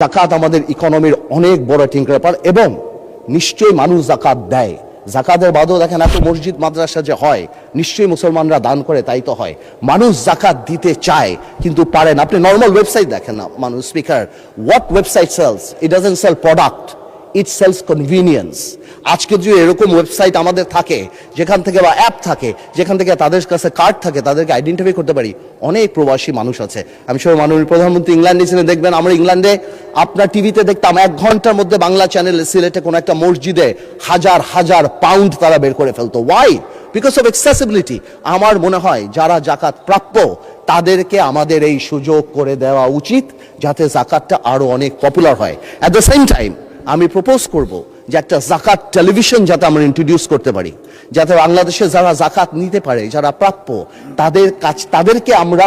জাকাত আমাদের ইকোনমির অনেক বড় টিঙ্কার এবং নিশ্চয়ই মানুষ জাকাত দেয়। জাকাতের বাদও দেখেন এত মসজিদ মাদ্রাসা যে হয়, নিশ্চয়ই মুসলমানরা দান করে, তাই তো হয়। মানুষ জাকাত দিতে চায় কিন্তু পারে না। আপনি নর্মাল ওয়েবসাইট দেখেন না, মানুষ speaker what website sells, it doesn't sell product, it sells convenience. আজকে যদি এরকম ওয়েবসাইট আমাদের থাকে, যেখান থেকে বা অ্যাপ থাকে, যেখান থেকে তাদের কাছে কার্ড থাকে, তাদেরকে আইডেন্টিফাই করতে পারি। অনেক প্রবাসী মানুষ আছে। আমি সব মাননীয় প্রধানমন্ত্রী ইংল্যান্ডে ছিলেন, দেখবেন আমরা ইংল্যান্ডে আপনার টিভিতে দেখতাম 1 ঘন্টার মধ্যে বাংলা চ্যানেলে সিলেটে কোনো একটা মসজিদে হাজার হাজার পাউন্ড তারা বের করে ফেলতো। ওয়াই? Because of accessibility. আমার মনে হয় যারা জাকাত প্রাপ্য তাদেরকে আমাদের এই সুযোগ করে দেওয়া উচিত, যাতে জাকাতটা আরো অনেক পপুলার হয়। অ্যাট দ্য সেম টাইম আমি প্রপোজ করব যে একটা জাকাত টেলিভিশন যাতে আমরা ইন্ট্রোডিউস করতে পারি, যাতে বাংলাদেশে যারা জাকাত নিতে পারে, যারা প্রাপ্য, তাদেরকে আমরা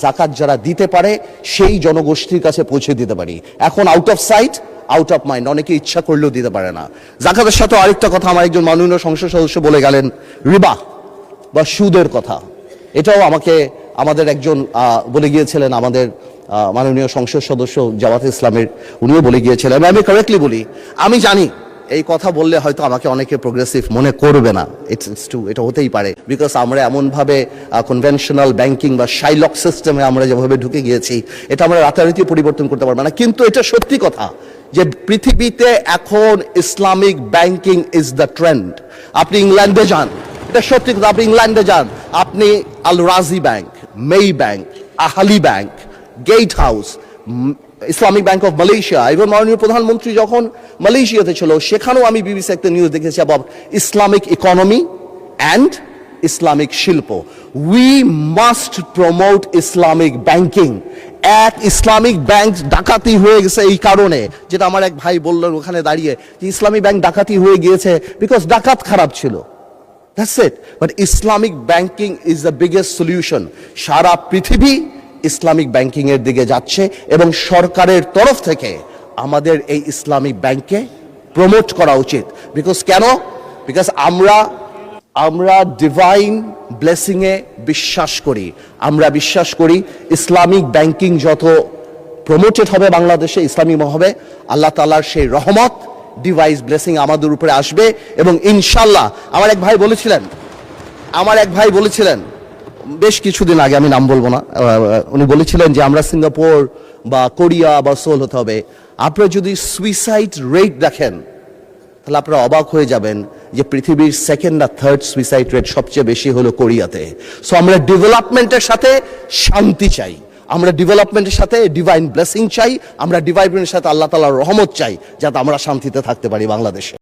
জাকাত যারা দিতে পারে সেই জনগোষ্ঠীর কাছে পৌঁছে দিতে পারি। এখন out of sight out of mind, অনেকে ইচ্ছা করলেও দিতে পারে না। জাকাতের সাথে আরেকটা কথা আমার একজন মাননীয় সংসদ সদস্য বলে গেলেন, রিবা বা সুদের কথা। এটাও আমাদের একজন বলে গিয়েছিলেন, আমাদের মাননীয় সংসদ সদস্য জামাতে ইসলামের, উনিও বলে গিয়েছিলেন। আমি কারেক্টলি বলি, আমি জানি এই কথা বললে হয়তো আমাকে অনেকে প্রোগ্রেসিভ মনে করবে না, ইটস ট্রু, এটা হতেই পারে। বিকজ আমরা এমনভাবে কনভেনশনাল ব্যাংকিং বা শাইলক সিস্টেমে আমরা যেভাবে ঢুকে গিয়েছি, এটা আমরা রাতারাতি পরিবর্তন করতে পারবো না। কিন্তু এটা সত্যি কথা যে পৃথিবীতে এখন Islamic banking is the trend. আপনি ইংল্যান্ডে যান, এটা সত্যি কথা, আপনি ইংল্যান্ডে যান, আপনি Al Rajhi bank, Maybank, Ahli bank, gate house, Islamic bank of Malaysia, এবং মাননীয় প্রধানমন্ত্রী যখন মালয়েশিয়াতে ছিল সেখানেও আমি বিবিসি একটা নিউজ দেখেছি about Islamic economy and Islamic শিল্প। We must promote Islamic banking. এক ইসলামিক ব্যাংক ডাকাতি হয়ে গেছে এই কারণে, যেটা আমার এক ভাই বললেন ওখানে দাঁড়িয়ে, যে ইসলামিক ব্যাংক ডাকাতি হয়ে গিয়েছে বিকজ ডাকাত খারাপ ছিল। That's it. But Islamic banking is the biggest solution. সারা পৃথিবী ইসলামিক ব্যাংকিং এর দিকে যাচ্ছে এবং সরকারের তরফ থেকে আমাদের এই ইসলামিক ব্যাংককে প্রমোট করা উচিত। কেন? বিকজ আমরা ডিভাইন ব্লেসিং এ বিশ্বাস করি। আমরা বিশ্বাস করি ইসলামিক ব্যাংকিং যত প্রমোটেড হবে বাংলাদেশে, ইসলামিক হবে, আল্লাহ তাআলার সেই রহমত, ডিভাইস ব্লেসিং আমাদের উপরে আসবে। এবং ইনশাল্লাহ আমার এক ভাই বলেছিলেন বেশ কিছুদিন আগে, আমি নাম বলবো না, উনি বলেছিলেন যে আমরা সিঙ্গাপুর বা কোরিয়া বা সোল হতে হবে। আপনারা যদি সুইসাইড রেট দেখেন তাহলে আপনারা অবাক হয়ে যাবেন যে পৃথিবীর 2nd বা 3rd সুইসাইড রেট সবচেয়ে বেশি হলো কোরিয়াতে। সো আমরা ডেভেলপমেন্টের সাথে শান্তি চাই, আমরা ডেভেলপমেন্টের সাথে ডিভাইন ব্লেসিং চাই, আমরা ডিভাইনের সাথে আল্লাহ তাআলার রহমত চাই, যাতে আমরা শান্তিতে থাকতে পারি বাংলাদেশে।